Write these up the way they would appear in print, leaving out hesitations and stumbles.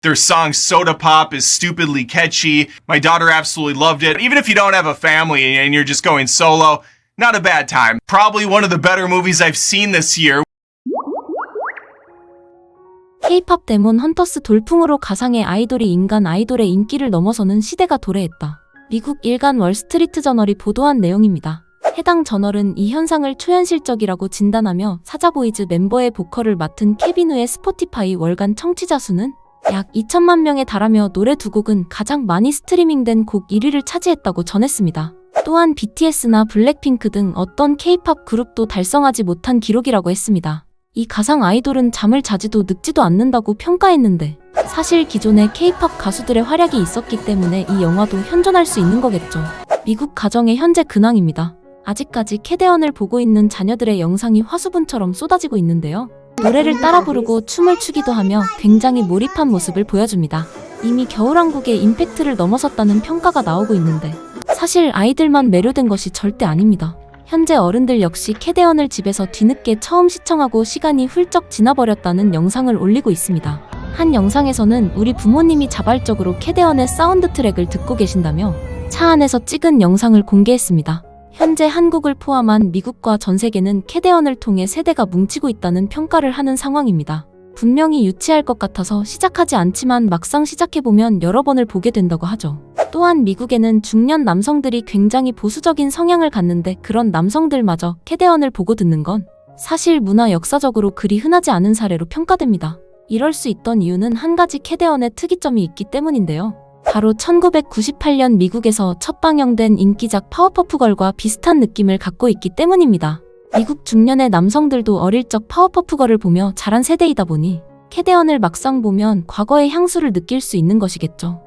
Their song Soda Pop is stupidly catchy. My daughter absolutely loved it. Even if you don't have a family and you're just going solo, not a bad time. Probably one of the better movies I've seen this year. K-팝 데몬 헌터스 돌풍으로 가상의 아이돌이 인간 아이돌의 인기를 넘어서는 시대가 도래했다. 미국 일간 월스트리트 저널이 보도한 내용입니다. 해당 저널은 이 현상을 초현실적이라고 진단하며 사자보이즈 멤버의 보컬을 맡은 케빈 후의 스포티파이 월간 청취자 수는 약 2천만 명에 달하며 노래 두 곡은 가장 많이 스트리밍된 곡 1위를 차지했다고 전했습니다. 또한 BTS나 블랙핑크 등 어떤 K-팝 그룹도 달성하지 못한 기록이라고 했습니다. 이 가상 아이돌은 잠을 자지도 늙지도 않는다고 평가했는데 사실 기존의 K-팝 가수들의 활약이 있었기 때문에 이 영화도 현존할 수 있는 거겠죠. 미국 가정의 현재 근황입니다. 아직까지 캐대언을 보고 있는 자녀들의 영상이 화수분처럼 쏟아지고 있는데요. 노래를 따라 부르고 춤을 추기도 하며 굉장히 몰입한 모습을 보여줍니다. 이미 겨울왕국의 임팩트를 넘어섰다는 평가가 나오고 있는데 사실 아이들만 매료된 것이 절대 아닙니다. 현재 어른들 역시 캐대언을 집에서 뒤늦게 처음 시청하고 시간이 훌쩍 지나버렸다는 영상을 올리고 있습니다. 한 영상에서는 우리 부모님이 자발적으로 캐대언의 사운드 트랙을 듣고 계신다며 차 안에서 찍은 영상을 공개했습니다. 현재 한국을 포함한 미국과 전 세계는 캐대언을 통해 세대가 뭉치고 있다는 평가를 하는 상황입니다. 분명히 유치할 것 같아서 시작하지 않지만 막상 시작해보면 여러 번을 보게 된다고 하죠. 또한 미국에는 중년 남성들이 굉장히 보수적인 성향을 갖는데 그런 남성들마저 캐대언을 보고 듣는 건 사실 문화 역사적으로 그리 흔하지 않은 사례로 평가됩니다. 이럴 수 있던 이유는 한 가지 캐대언의 특이점이 있기 때문인데요. 바로 1998년 미국에서 첫 방영된 인기작 파워퍼프걸과 비슷한 느낌을 갖고 있기 때문입니다. 미국 중년의 남성들도 어릴 적 파워퍼프걸을 보며 자란 세대이다 보니 캐대언을 막상 보면 과거의 향수를 느낄 수 있는 것이겠죠.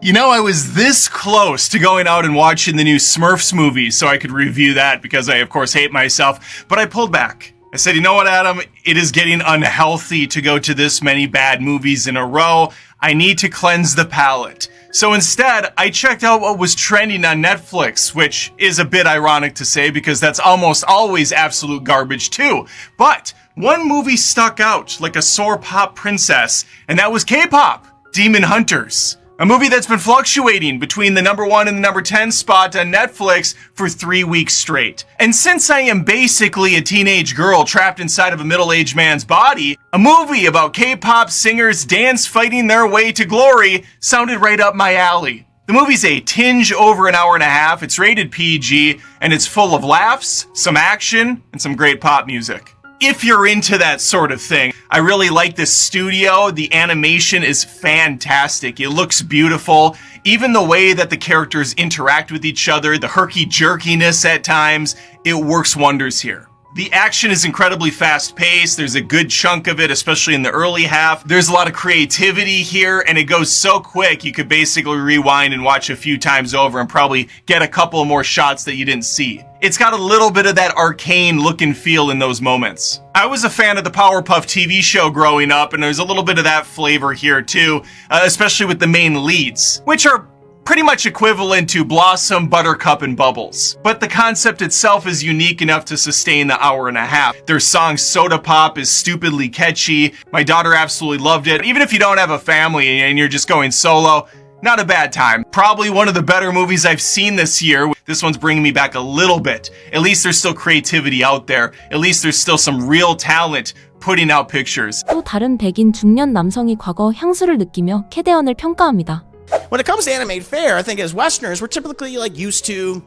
You know, I was this close to going out and watching the new Smurfs movie so I could review that because I, of course, hate myself. But I pulled back. I said, you know what, Adam? It is getting unhealthy to go to this many bad movies in a row. I need to cleanse the palate. So instead, I checked out what was trending on Netflix, which is a bit ironic to say because that's almost always absolute garbage too. But one movie stuck out like a sore pop princess, and that was K-pop, Demon Hunters. A movie that's been fluctuating between the number 1 and the number 10 spot on Netflix for 3 weeks straight. And since I am basically a teenage girl trapped inside of a middle-aged man's body, a movie about K-pop singers dance fighting their way to glory sounded right up my alley. The movie's a tinge over an hour and a half, it's rated PG, and it's full of laughs, some action, and some great pop music. If you're into that sort of thing, I really like this studio. The animation is fantastic. It looks beautiful. Even the way that the characters interact with each other, the herky-jerkiness at times, it works wonders here. The action is incredibly fast-paced. There's a good chunk of it, especially in the early half. There's a lot of creativity here, and it goes so quick you could basically rewind and watch a few times over and probably get a couple more shots that you didn't see. It's got a little bit of that arcane look and feel in those moments. I was a fan of the Powerpuff TV show growing up, and there's a little bit of that flavor here too, especially with the main leads, which are pretty much equivalent to Blossom, Buttercup, and Bubbles. But the concept itself is unique enough to sustain the hour and a half. Their song Soda Pop is stupidly catchy. My daughter absolutely loved it. Even if you don't have a family and you're just going solo, not a bad time. Probably one of the better movies I've seen this year. This one's bringing me back a little bit. At least there's still creativity out there. At least there's still some real talent putting out pictures. 또 다른 백인 중년 남성이 과거 향수를 느끼며 캐대언을 평가합니다. When it comes to animated fare, I think as Westerners, we're typically used to,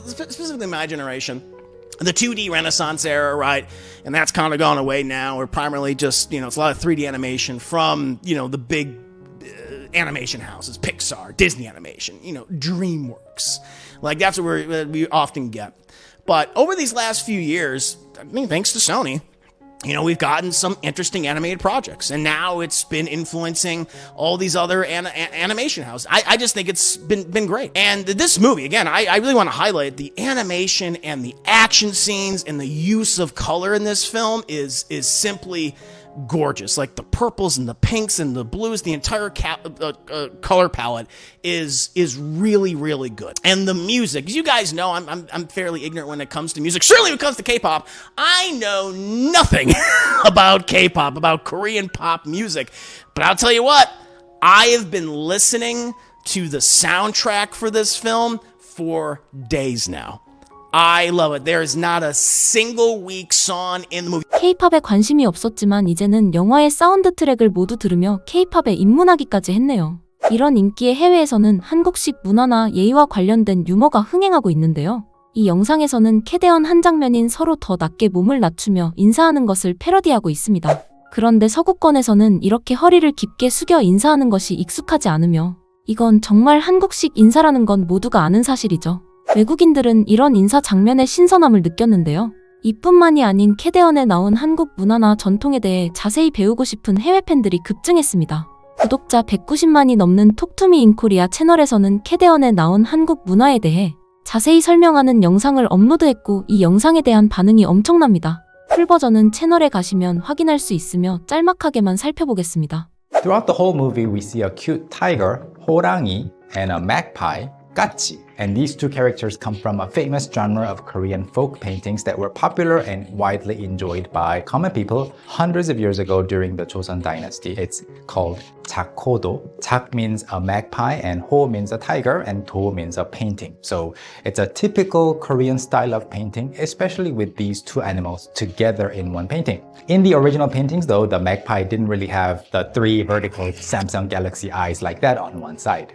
specifically my generation, the 2D Renaissance era, right? And that's kind of gone away now. We're primarily just, it's a lot of 3D animation from, the big animation houses, Pixar, Disney Animation, DreamWorks. That's what we often get. But over these last few years, thanks to Sony, we've gotten some interesting animated projects, and now it's been influencing all these other animation houses. I just think it's been great. And this movie, again, I really want to highlight the animation and the action scenes and the use of color in this film is simply gorgeous. Like the purples and the pinks and the blues, the entire color palette is really, really good. And the music, as you guys know, I'm fairly ignorant when it comes to music. Certainly when it comes to K-pop, I know nothing about K-pop, about Korean pop music. But I'll tell you what, I have been listening to the soundtrack for this film for days now. I love it. There is not a single weak song in the movie. K-팝에 관심이 없었지만 이제는 영화의 사운드 트랙을 모두 들으며 K-팝에 입문하기까지 했네요. 이런 인기의 해외에서는 한국식 문화나 예의와 관련된 유머가 흥행하고 있는데요. 이 영상에서는 캐대언 한 장면인 서로 더 낮게 몸을 낮추며 인사하는 것을 패러디하고 있습니다. 그런데 서구권에서는 이렇게 허리를 깊게 숙여 인사하는 것이 익숙하지 않으며 이건 정말 한국식 인사라는 건 모두가 아는 사실이죠. 외국인들은 이런 인사 장면에 신선함을 느꼈는데요. 이뿐만이 아닌 캐대언에 나온 한국 문화나 전통에 대해 자세히 배우고 싶은 해외 팬들이 급증했습니다. 구독자 190만이 넘는 톡투미 인코리아 채널에서는 캐대언에 나온 한국 문화에 대해 자세히 설명하는 영상을 업로드했고 이 영상에 대한 반응이 엄청납니다. 풀버전은 채널에 가시면 확인할 수 있으며 짤막하게만 살펴보겠습니다. Throughout the whole movie, we see a cute tiger, 호랑이, and a magpie, 까치. And these two characters come from a famous genre of Korean folk paintings that were popular and widely enjoyed by common people hundreds of years ago during the Joseon dynasty. It's called 작호도. 작 means a magpie and 호 means a tiger and 도 means a painting. So it's a typical Korean style of painting, especially with these two animals together in one painting. In the original paintings though, the magpie didn't really have the three vertical Samsung Galaxy eyes like that on one side.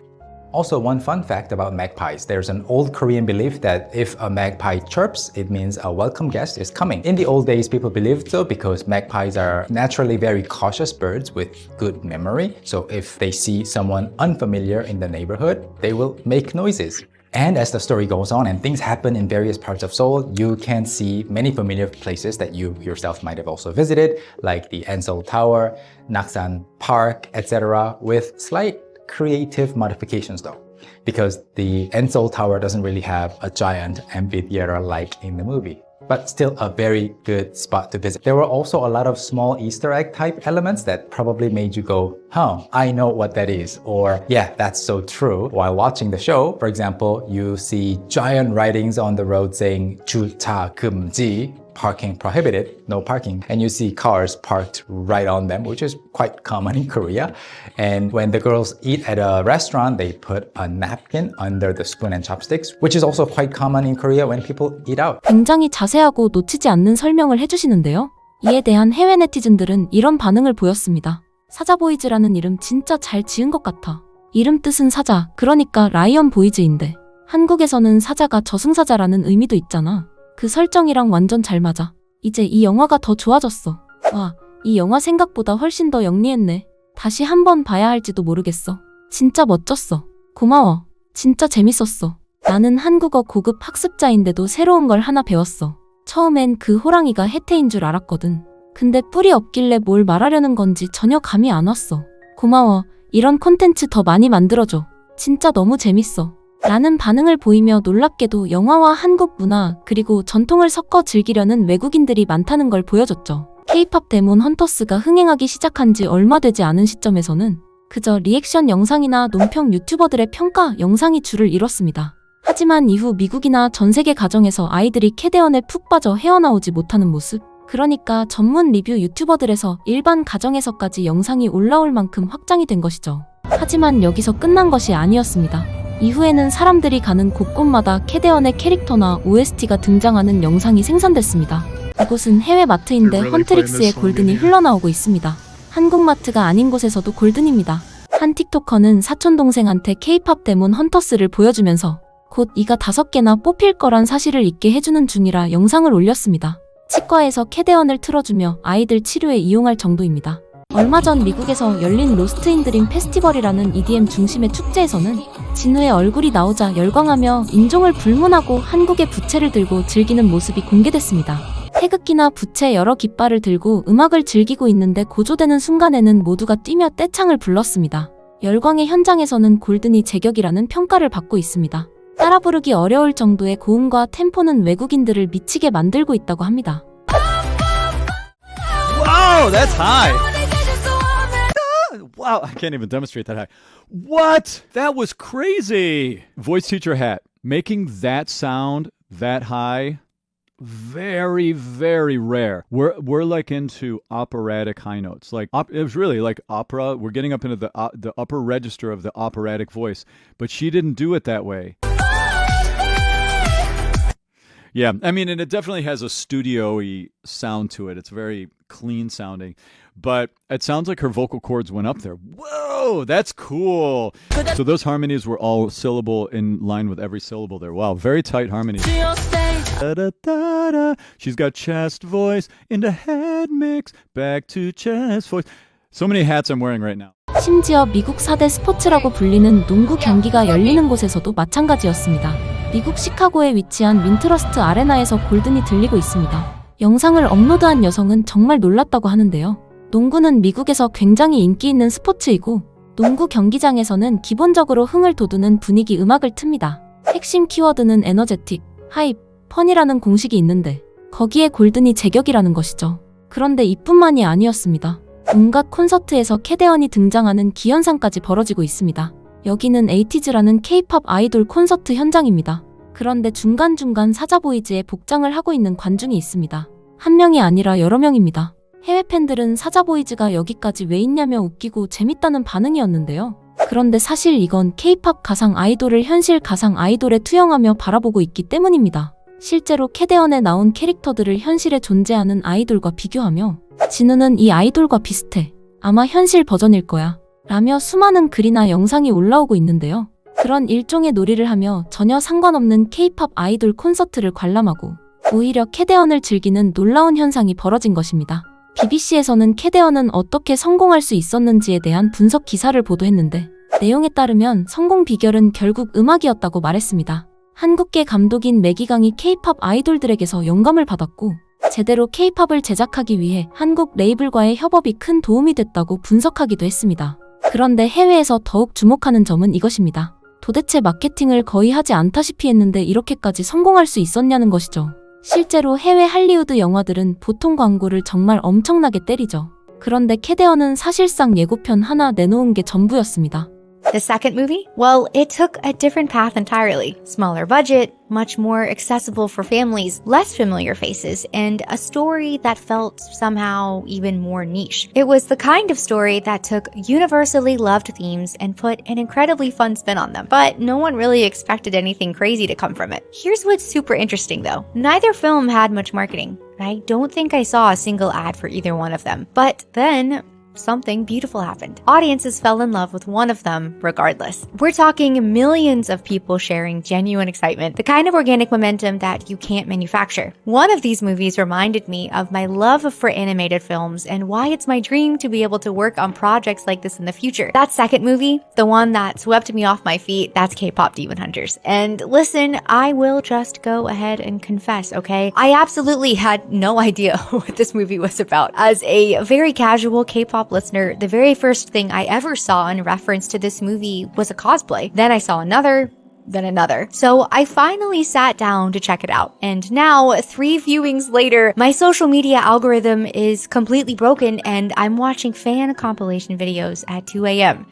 Also, one fun fact about magpies, there's an old Korean belief that if a magpie chirps, it means a welcome guest is coming. In the old days, people believed so because magpies are naturally very cautious birds with good memory. So if they see someone unfamiliar in the neighborhood, they will make noises. And as the story goes on and things happen in various parts of Seoul, you can see many familiar places that you yourself might have also visited, like the Anseo Tower, Naksan Park, etc., with slight creative modifications though, because the Anseo Tower doesn't really have a giant amphitheater like in the movie, but still a very good spot to visit. There were also a lot of small Easter egg type elements that probably made you go, I know what that is, or yeah, that's so true. While watching the show, for example, you see giant writings on the road saying 주차 금지, parking prohibited, no parking, and you see cars parked right on them, which is quite common in Korea. And when the girls eat at a restaurant, they put a napkin under the spoon and chopsticks, which is also quite common in Korea when people eat out. 굉장히 자세하고 놓치지 않는 설명을 해주시는데요. 이에 대한 해외 네티즌들은 이런 반응을 보였습니다. 사자보이즈라는 이름 진짜 잘 지은 것 같아. 이름 뜻은 사자, 그러니까 라이언 보이즈인데 한국에서는 사자가 저승사자라는 의미도 있잖아. 그 설정이랑 완전 잘 맞아. 이제 이 영화가 더 좋아졌어. 와, 이 영화 생각보다 훨씬 더 영리했네. 다시 한번 봐야 할지도 모르겠어. 진짜 멋졌어. 고마워. 진짜 재밌었어. 나는 한국어 고급 학습자인데도 새로운 걸 하나 배웠어. 처음엔 그 호랑이가 혜태인 줄 알았거든. 근데 뿔이 없길래 뭘 말하려는 건지 전혀 감이 안 왔어. 고마워. 이런 콘텐츠 더 많이 만들어줘. 진짜 너무 재밌어. 라는 반응을 보이며 놀랍게도 영화와 한국 문화 그리고 전통을 섞어 즐기려는 외국인들이 많다는 걸 보여줬죠. K-팝 데몬 헌터스가 흥행하기 시작한 지 얼마 되지 않은 시점에서는 그저 리액션 영상이나 논평 유튜버들의 평가 영상이 줄을 이뤘습니다. 하지만 이후 미국이나 전 세계 가정에서 아이들이 캐대언에 푹 빠져 헤어나오지 못하는 모습, 그러니까 전문 리뷰 유튜버들에서 일반 가정에서까지 영상이 올라올 만큼 확장이 된 것이죠. 하지만 여기서 끝난 것이 아니었습니다. 이후에는 사람들이 가는 곳곳마다 캐대언의 캐릭터나 OST가 등장하는 영상이 생산됐습니다. 이곳은 해외 마트인데 헌트릭스의 골든이 흘러나오고 있습니다. 한국 마트가 아닌 곳에서도 골든입니다. 한 틱토커는 사촌동생한테 K-팝 데몬 헌터스를 보여주면서 곧 이가 5개나 뽑힐 거란 사실을 잊게 해주는 중이라 영상을 올렸습니다. 치과에서 캐대언을 틀어주며 아이들 치료에 이용할 정도입니다. 얼마 전 미국에서 열린 로스트 인 드림 페스티벌이라는 EDM 중심의 축제에서는 진우의 얼굴이 나오자 열광하며 인종을 불문하고 한국의 부채를 들고 즐기는 모습이 공개됐습니다. 태극기나 부채 여러 깃발을 들고 음악을 즐기고 있는데 고조되는 순간에는 모두가 뛰며 떼창을 불렀습니다. 열광의 현장에서는 골든이 제격이라는 평가를 받고 있습니다. 따라 부르기 어려울 정도의 고음과 템포는 외국인들을 미치게 만들고 있다고 합니다. Wow, that's high. Wow, I can't even demonstrate that high. What? That was crazy. Voice teacher hat. Making that sound that high very, very rare. We're like into operatic high notes. Like it was really like opera. We're getting up into the upper register of the operatic voice, but she didn't do it that way. Yeah, I mean, and it definitely has a studio-y sound to it. It's very clean sounding, but it sounds like her vocal cords went up there. Whoa, that's cool. So those harmonies were all syllable in line with every syllable there. Wow, very tight harmonies. Da-da-da-da. She's got chest voice into head mix, back to chest voice. So many hats I'm wearing right now. 심지어 미국 4대 스포츠라고 불리는 농구 경기가 열리는 곳에서도 마찬가지였습니다. 미국 시카고에 위치한 윈트러스트 아레나에서 골든이 들리고 있습니다. 영상을 업로드한 여성은 정말 놀랐다고 하는데요. 농구는 미국에서 굉장히 인기 있는 스포츠이고 농구 경기장에서는 기본적으로 흥을 돋우는 분위기 음악을 틉니다. 핵심 키워드는 에너제틱, 하입, 펀이라는 공식이 있는데 거기에 골든이 제격이라는 것이죠. 그런데 이뿐만이 아니었습니다. 온갖 콘서트에서 캐대언이 등장하는 기현상까지 벌어지고 있습니다. 여기는 에이티즈라는 K-팝 아이돌 콘서트 현장입니다. 그런데 중간중간 사자보이즈의 복장을 하고 있는 관중이 있습니다. 한 명이 아니라 여러 명입니다. 해외 팬들은 사자보이즈가 여기까지 왜 있냐며 웃기고 재밌다는 반응이었는데요. 그런데 사실 이건 K-팝 가상 아이돌을 현실 가상 아이돌에 투영하며 바라보고 있기 때문입니다. 실제로 캐대언에 나온 캐릭터들을 현실에 존재하는 아이돌과 비교하며 진우는 이 아이돌과 비슷해. 아마 현실 버전일 거야. 라며 수많은 글이나 영상이 올라오고 있는데요. 그런 일종의 놀이를 하며 전혀 상관없는 K-팝 아이돌 콘서트를 관람하고 오히려 캐대언을 즐기는 놀라운 현상이 벌어진 것입니다. BBC에서는 캐대언은 어떻게 성공할 수 있었는지에 대한 분석 기사를 보도했는데 내용에 따르면 성공 비결은 결국 음악이었다고 말했습니다. 한국계 감독인 매기강이 K-팝 아이돌들에게서 영감을 받았고 제대로 K-팝을 제작하기 위해 한국 레이블과의 협업이 큰 도움이 됐다고 분석하기도 했습니다. 그런데 해외에서 더욱 주목하는 점은 이것입니다. 도대체 마케팅을 거의 하지 않다시피 했는데 이렇게까지 성공할 수 있었냐는 것이죠. 실제로 해외 할리우드 영화들은 보통 광고를 정말 엄청나게 때리죠. 그런데 캐대언은 사실상 예고편 하나 내놓은 게 전부였습니다. The second movie? Well, it took a different path entirely. Smaller budget, much more accessible for families, less familiar faces, and a story that felt somehow even more niche. It was the kind of story that took universally loved themes and put an incredibly fun spin on them, but no one really expected anything crazy to come from it. Here's what's super interesting though. Neither film had much marketing. I don't think I saw a single ad for either one of them. But then something beautiful happened. Audiences fell in love with one of them regardless. We're talking millions of people sharing genuine excitement, the kind of organic momentum that you can't manufacture. One of these movies reminded me of my love for animated films and why it's my dream to be able to work on projects like this in the future. That second movie, the one that swept me off my feet, that's K-pop Demon Hunters. And listen, I will just go ahead and confess, okay? I absolutely had no idea what this movie was about. As a very casual K-pop listener, the very first thing I ever saw in reference to this movie was a cosplay. Then I saw another, then another. So I finally sat down to check it out. And now, 3 viewings later, my social media algorithm is completely broken and I'm watching fan compilation videos at 2 a.m.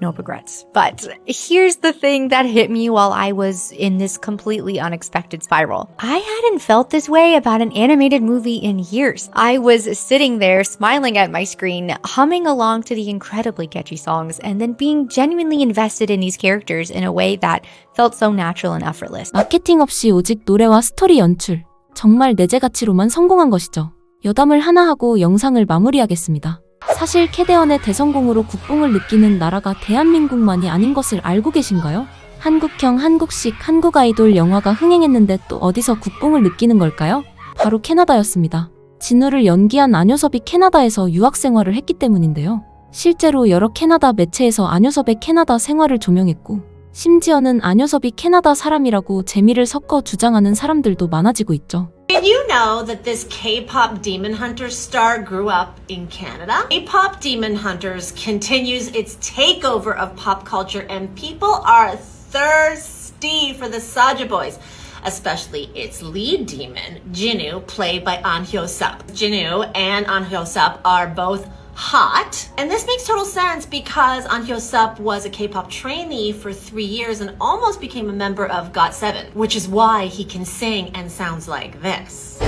No regrets. But here's the thing that hit me while I was in this completely unexpected spiral. I hadn't felt this way about an animated movie in years. I was sitting there smiling at my screen, humming along to the incredibly catchy songs, and then being genuinely invested in these characters in a way that felt so natural and effortless. 마케팅 없이 오직 노래와 스토리 연출. 정말 내재 가치로만 성공한 것이죠. 여담을 하나 하고 영상을 마무리하겠습니다. 사실 캐대언의 대성공으로 국뽕을 느끼는 나라가 대한민국만이 아닌 것을 알고 계신가요? 한국형 한국식 한국 아이돌 영화가 흥행했는데 또 어디서 국뽕을 느끼는 걸까요? 바로 캐나다였습니다. 진우를 연기한 안효섭이 캐나다에서 유학 생활을 했기 때문인데요. 실제로 여러 캐나다 매체에서 안효섭의 캐나다 생활을 조명했고 심지어는 안효섭이 캐나다 사람이라고 재미를 섞어 주장하는 사람들도 많아지고 있죠. Did you know that this K-pop Demon Hunters star grew up in Canada? K-pop Demon Hunters continues its takeover of pop culture and people are thirsty for the Saja Boys, especially its lead demon, Jinwoo, played by An Hyo-sup. Jinwoo and An Hyo-sup are both hot. And this makes total sense because An Hyo-sup was a K-pop trainee for 3 years and almost became a member of GOT7, which is why he can sing and sounds like this.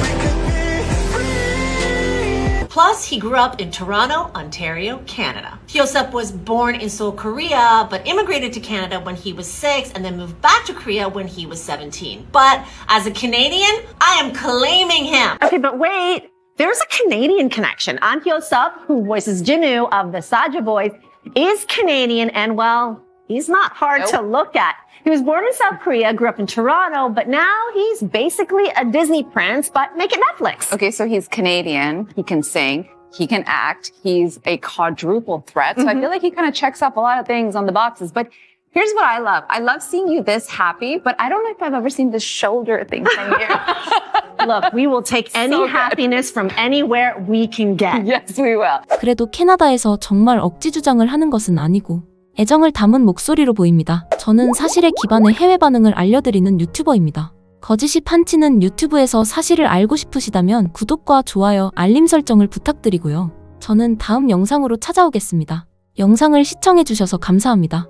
Plus, he grew up in Toronto, Ontario, Canada. Hyo-sup was born in Seoul, Korea, but immigrated to Canada when he was 6 and then moved back to Korea when he was 17. But as a Canadian, I am claiming him. Okay, but wait. There's a Canadian connection. An Hyo-sup, who voices Jinwoo of the Saja Boys, is Canadian and, well, he's not hard to look at. He was born in South Korea, grew up in Toronto, but now he's basically a Disney prince, but make it Netflix. Okay, so he's Canadian, he can sing, he can act, he's a quadruple threat. So I feel like he kind of checks off a lot of things on the boxes. But here's what I love. I love seeing you this happy, but I don't know if I've ever seen this shoulder thing from you. Look, we will take any happiness from anywhere we can get. Yes, we will. 그래도 캐나다에서 정말 억지 주장을 하는 것은 아니고 애정을 담은 목소리로 보입니다. 저는 사실에 기반의 해외 반응을 알려드리는 유튜버입니다. 거짓이 판치는 유튜브에서 사실을 알고 싶으시다면 구독과 좋아요, 알림 설정을 부탁드리고요. 저는 다음 영상으로 찾아오겠습니다. 영상을 시청해주셔서 감사합니다.